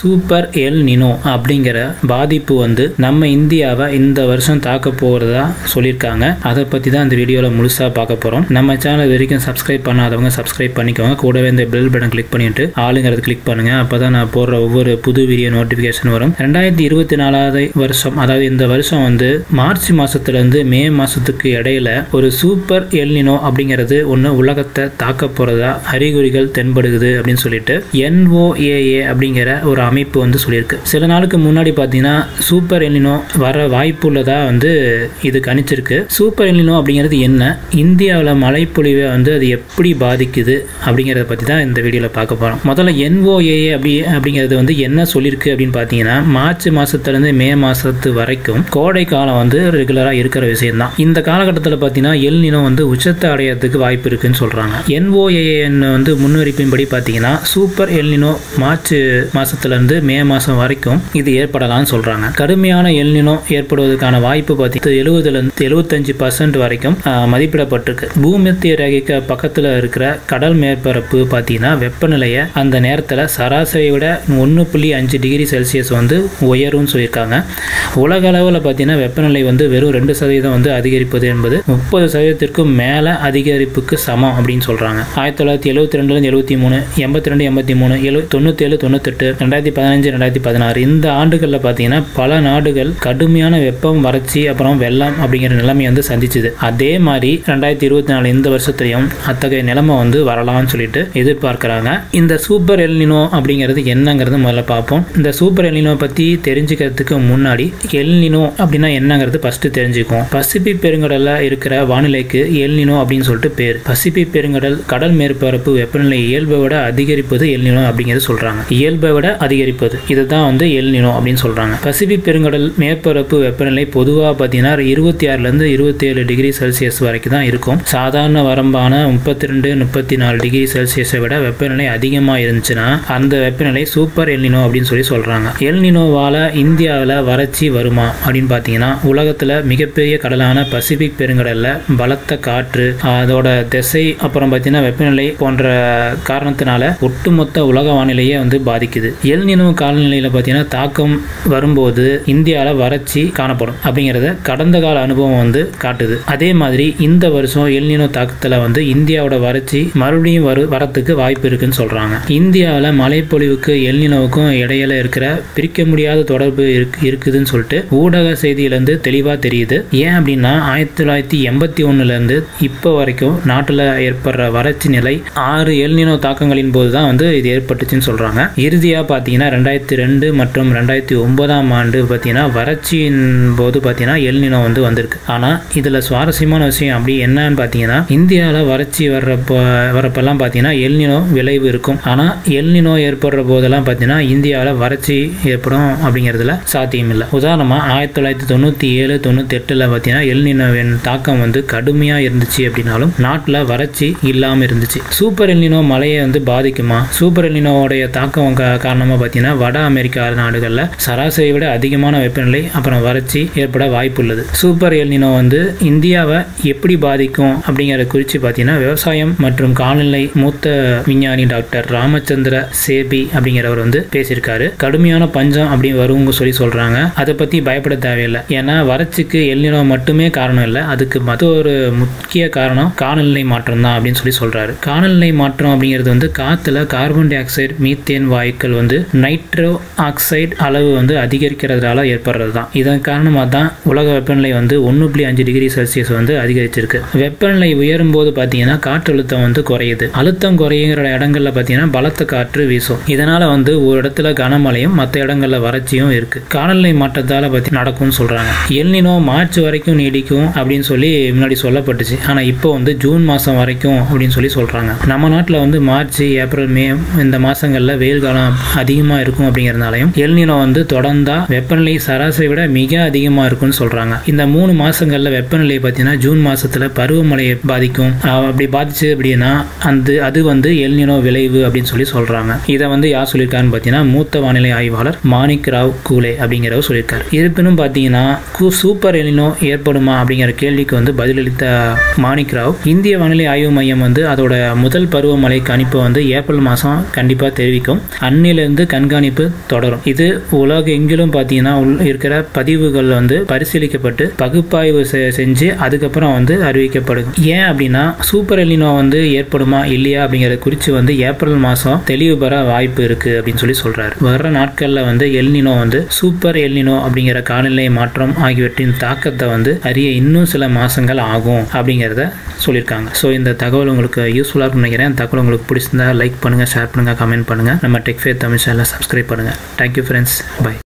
Super El Nino அப்படிங்கிற பாதிப்பு வந்து நம்ம இந்தியாவை இந்த வருஷம் தாக்க போகிறதா சொல்லியிருக்காங்க. அதை பற்றி தான் இந்த வீடியோவில் முழுசாக பார்க்க போகிறோம். நம்ம சேனல் வரைக்கும் சப்ஸ்கிரைப் பண்ணாதவங்க சப்ஸ்கிரைப் பண்ணிக்கோங்க. கூடவே இந்த பெல் பட்டன் கிளிக் பண்ணிட்டு ஆளுங்கிறது கிளிக் பண்ணுங்கள். அப்போ தான் நான் போடுற ஒவ்வொரு புது வீடியோ நோட்டிஃபிகேஷன் வரும். 2024 வருஷம், அதாவது இந்த வருஷம் வந்து மார்ச் மாதத்துலேருந்து மே மாதத்துக்கு இடையில ஒரு சூப்பர் எல் நினோ அப்படிங்கிறது ஒன்று உலகத்தை தாக்க போகிறதா அறிகுறிகள் தென்படுகிறது அப்படின்னு சொல்லிட்டு NOAA அப்படிங்கிற ஒரு அமைப்பு வந்து சொல்லியிருக்கு. சில நாளுக்கு முன்னாடி பார்த்தீங்கன்னா சூப்பர் எல் நினோ வர வாய்ப்பு உள்ளதா வந்து இது கணிச்சிருக்கு. சூப்பர் எல் நினோ அப்படிங்கிறது என்ன, இந்தியாவில் மழைப்பொழிவை வந்து அது எப்படி பாதிக்குது அப்படிங்கிறத பற்றி தான் இந்த வீடியோவில் பார்க்க போகிறோம். முதல்ல NOAA அப்படிங்கிறது வந்து என்ன சொல்லியிருக்கு அப்படின்னு பார்த்தீங்கன்னா மார்ச் மாதத்துலேருந்து மே மாதத்து வரைக்கும் கோடை காலம் வந்து ரெகுலராக இருக்கிற விஷயம் தான். இந்த காலகட்டத்தில் பார்த்தீங்கன்னா எல் நினோ வந்து உச்சத்தை அடையிறதுக்கு வாய்ப்பு இருக்குன்னு சொல்கிறாங்க. NOAA வந்து முன்னறிப்பின்படி பார்த்தீங்கன்னா சூப்பர் எல் நினோ மார்ச் மாசத்திலிருந்து மே மாசம் வரைக்கும் இது ஏற்படலாம்னு சொல்றாங்க. கடுமையான எல் நினோ ஏற்படுவதற்கான வாய்ப்பு பார்த்தீங்கன்னா 70-75% வரைக்கும் மதிப்பிடப்பட்டிருக்கு. பூமத்திய ரேகைக்கு பக்கத்தில் இருக்கிற கடல் மேற்பரப்பு பார்த்தீங்கன்னா வெப்பநிலையை அந்த நேரத்தில் சராசரியை விட 1.5 டிகிரி செல்சியஸ் வந்து உயரும்னு சொல்லியிருக்காங்க. உலக அளவில் பார்த்தீங்கன்னா வெப்பநிலை வந்து வெறும் 2% வந்து அதிகரிப்பது என்பது 30% மேலே அதிகரிப்புக்கு சமம் அப்படின்னு சொல்றாங்க. 1972-73, 82-83, 97-98, 2015-2016 இந்த ஆண்டுகளில் பார்த்தீங்கன்னா பல நாடுகள் கடுமையான வெப்பம், வறட்சி, அப்புறம் வெள்ளம் அப்படிங்கிற நிலைமை வந்து சந்திச்சுது. அதே மாதிரி 2024 இந்த வருஷத்துலையும் அத்தகைய நிலைமை வந்து வரலாம்னு சொல்லிட்டு எதிர்பார்க்கிறாங்க. இந்த சூப்பர் எல் நினோ அப்படிங்கிறது என்னங்கிறது முதல்ல பார்ப்போம். இந்த சூப்பர் எல் நினோ பற்றி தெரிஞ்சுக்கிறதுக்கு முன்னாடி எல் நினோ அப்படின்னா என்னங்கிறது ஃபர்ஸ்ட் தெரிஞ்சுக்குவோம். பசிபிக் பெருங்கடலில் இருக்கிற வானிலைக்கு எல் நினோ அப்படின்னு சொல்லிட்டு பேர். பசிபிக் பெருங்கடல் கடல் மேற்பரப்பு வெப்பநிலை இயல்பை விட அதிகரிப்பது எல் நினோ அப்படிங்கிறது சொல்றாங்க. இயல்பை விட அதிகரிப்பது இதுதான் வந்து எல் நினோ அப்படின்னு சொல்றாங்க. பசிபிக் பெருங்கடல் மேற்பரப்பு வெப்பநிலை பொதுவாக பார்த்தீங்கன்னா 26-27 டிகிரி செல்சியஸ் வரைக்கும் தான் இருக்கும். சாதாரண வரம்பான 32-34 டிகிரி செல்சியஸை விட வெப்பநிலை அதிகமாக இருந்துச்சுன்னா அந்த வெப்பநிலை சூப்பர் எல் நினோ அப்படின்னு சொல்றாங்க. எல் நினோவால இந்தியாவில் வறட்சி வருமா அப்படின்னு பார்த்தீங்கன்னா உலகத்தில் மிகப்பெரிய கடலான பசிபிக் பெருங்கடல்ல பலத்த காற்று, அதோட திசை, அப்புறம் பார்த்தீங்கன்னா வெப்பநிலை போன்ற காரணத்தினால ஒட்டுமொத்த உலக வானிலையே வந்து பாதிக்குது. எல் நினோ காலநிலையில பார்த்தீங்கன்னா தாக்கம் வரும்போது இந்தியாவில் வறட்சி காணப்படும் அப்படிங்கிறத கடந்த கால அனுபவம் வந்து காட்டுது. அதே மாதிரி இந்த வருஷம் எல் நினோ தாக்கத்தில் வந்து இந்தியாவோட வறட்சி மறுபடியும் வரத்துக்கு வாய்ப்பு இருக்குன்னு சொல்றாங்க. இந்தியாவில் மழைப்பொழிவுக்கு எல் நினோவுக்கும் இடையில இருக்கிற பிரிக்க முடியாத தொடர்பு இருக்குதுன்னு சொல்லிட்டு ஊடக செய்தியிலிருந்து தெளிவாக தெரியுது. ஏன் அப்படின்னா 1981 இப்போ வரைக்கும் நாட்டில் ஏற்படுற வறட்சி நிலை 6 எல் நினோ தாக்கங்களின் போது தான் வந்து இது ஏற்பட்டுச்சுன்னு சொல்றாங்க. இறுதியாக பார்த்தீங்கன்னா 2002 மற்றும் 2009 ஆண்டு பார்த்தீங்கன்னா வறட்சியின் போது பார்த்தீங்கன்னா எல் நினோ வந்து வந்திருக்கு. ஆனால் இதில் சுவாரஸ்யமான விஷயம் அப்படி என்னன்னு பார்த்தீங்கன்னா இந்தியாவில் வறட்சி வரப்பெல்லாம் பார்த்தீங்கன்னா எல் நினோ விளைவு இருக்கும். ஆனால் எல் நினோ ஏற்படுற போதெல்லாம் பார்த்தீங்கன்னா இந்தியாவில் வறட்சி ஏற்படும் அப்படிங்கிறதுல சாத்தியம் இல்லை. உதாரணமாக 1997-98 பார்த்தீங்கன்னா எல் நினோவின் தாக்கம் வந்து கடுமையாக இருந்துச்சு அப்படின்னாலும் நாட்டில் வறட்சி இல்லாமல் இருந்துச்சு. சூப்பர் எல் நினோ மழையை வந்து பாதிக்குமா? சூப்பர் எல் நினோவுடைய தாக்கம் காரணமாக பார்த்தீங்கன்னா வட அமெரிக்கா நாடுகளில் சராசரியை விட அதிகமான வெப்பநிலை அப்புறம் வறட்சி ஏற்பட வாய்ப்பு உள்ளது. சூப்பர் எல் நினோ வந்து இந்தியாவை எப்படி பாதிக்கும் அப்படிங்கிற குறித்து பார்த்தீங்கன்னா விவசாயம் மற்றும் காலநிலை மூத்த விஞ்ஞானி டாக்டர் ராமச்சந்திர சேபி அப்படிங்கிறவர் வந்து பேசியிருக்காரு. கடுமையான பஞ்சம் அப்படி வருவங்க சொல்றாங்க. அதை பற்றி பயப்பட தேவையில்லை. ஏன்னா வறட்சிக்கு எல் நினோ மட்டுமே காரணம் இல்லை, அதுக்கு மற்றொரு முக்கிய காரணம் காலநிலை மாற்றம் தான் அப்படின்னு சொல்றாரு. காலநிலை மாற்றம் அப்படிங்கிறது வந்து காத்துல கார்பன் டை ஆக்சைடு, மீத்தேன் வாயுக்கள் வந்து நைட்ரோ ஆக்சைடு அளவு வந்து அதிகரிக்கிறதுனால ஏற்படுறது தான். இதன் காரணமாக தான் உலக வெப்பநிலை வந்து 1.5 டிகிரி செல்சியஸ் வந்து அதிகரிச்சிருக்கு. வெப்பநிலை உயரும் போது பார்த்தீங்கன்னா காற்றழுத்தம் வந்து குறையுது. அழுத்தம் குறையுங்கிற இடங்கள்ல பார்த்தீங்கன்னா பலத்த காற்று வீசும். இதனால வந்து ஒரு இடத்துல கனமழையும் மற்ற இடங்கள்ல வறட்சியும் இருக்கு. காலநிலை மாற்றத்தால பத்தி நடக்கும்னு சொல்றாங்க. எல் நினோ மார்ச் வரைக்கும் நீடிக்கும் அப்படின்னு சொல்லி முன்னாடி சொல்லப்பட்டுச்சு. ஆனா இப்போ வந்து ஜூன் மாசம் வரைக்கும் அப்படின்னு சொல்றாங்க. நம்ம நாட்டில் வந்து மார்ச், ஏப்ரல், மே இந்த மாசங்கள்ல வெயில் காலம் அதிகமா இருக்கும் அப்படிங்கறதுனாலையும் எல் நினோ வந்து தொடர்ந்தா வெப்பநிலை சராசரி விட மிக அதிகமா இருக்கும்னு சொல்றாங்க. இந்த 3 மாசங்கள்ல வெப்பநிலை பார்த்தீங்கன்னா ஜூன் மாசத்துல பருவமழையை பாதிக்கும். அப்படி பாதிச்சு அப்படின்னா அது வந்து எல் நினோ விளைவு அப்படின்னு சொல்றாங்க. இதை வந்து யார் சொல்லியிருக்காருன்னு பார்த்தீங்கன்னா மூத்த வானிலை ஆய்வாளர் மாணிக் ராவ் கூலே அப்படிங்கிறவர் சொல்லியிருக்காரு. இருப்பினும் பார்த்தீங்கன்னா சூப்பர் எல் நினோ ஏற்படுமா அப்படிங்கிற கேள்விக்கு வந்து பதிலளித்த மாணிக் ராவ் இந்திய வானிலை ஆய்வு மையம் வந்து அதோட முதல் பருவமழை கணிப்பை வந்து ஏப்ரல் மாதம் கண்டிப்பாக தெரிவிக்கும். அன்னிலிருந்து கண்காணிப்பு தொடரும். இது உலக எங்கிலும் பார்த்தீங்கன்னா இருக்கிற பதிவுகள் வந்து பரிசீலிக்கப்பட்டு பகுப்பாய்வு செஞ்சு அதுக்கப்புறம் வந்து அறிவிக்கப்படும். ஏன் அப்படின்னா சூப்பர் எல்னினோ வந்து ஏற்படுமா இல்லையா அப்படிங்கறத குறித்து வந்து ஏப்ரல் மாதம் தெளிவு பெற வாய்ப்பு இருக்கு அப்படின்னு சொல்லி சொல்றாரு. வர்ற நாட்களில் வந்து எல்னினோ வந்து சூப்பர் எல்னினோ அப்படிங்கிற காலநிலை மாற்றம் ஆகியவற்றின் தாக்கத்தை வந்து அறிய இன்னும் சில மாசங்கள் ஆகும் அப்படிங்கிறத சொல்லியிருக்காங்க. ஸோ இந்த தகவல் உங்களுக்கு யூஸ்ஃபுல்லாக இருக்கும்னு நினைக்கிறேன். தகவல் உங்களுக்கு பிடிச்சிருந்தா லைக் பண்ணுங்க, ஷேர் பண்ணுங்க, கமெண்ட் பண்ணுங்க. நம்ம டெக் ஃபேர் தமிழ் சேனலை சப்ஸ்கிரைப் பண்ணுங்க. Thank you friends. பை.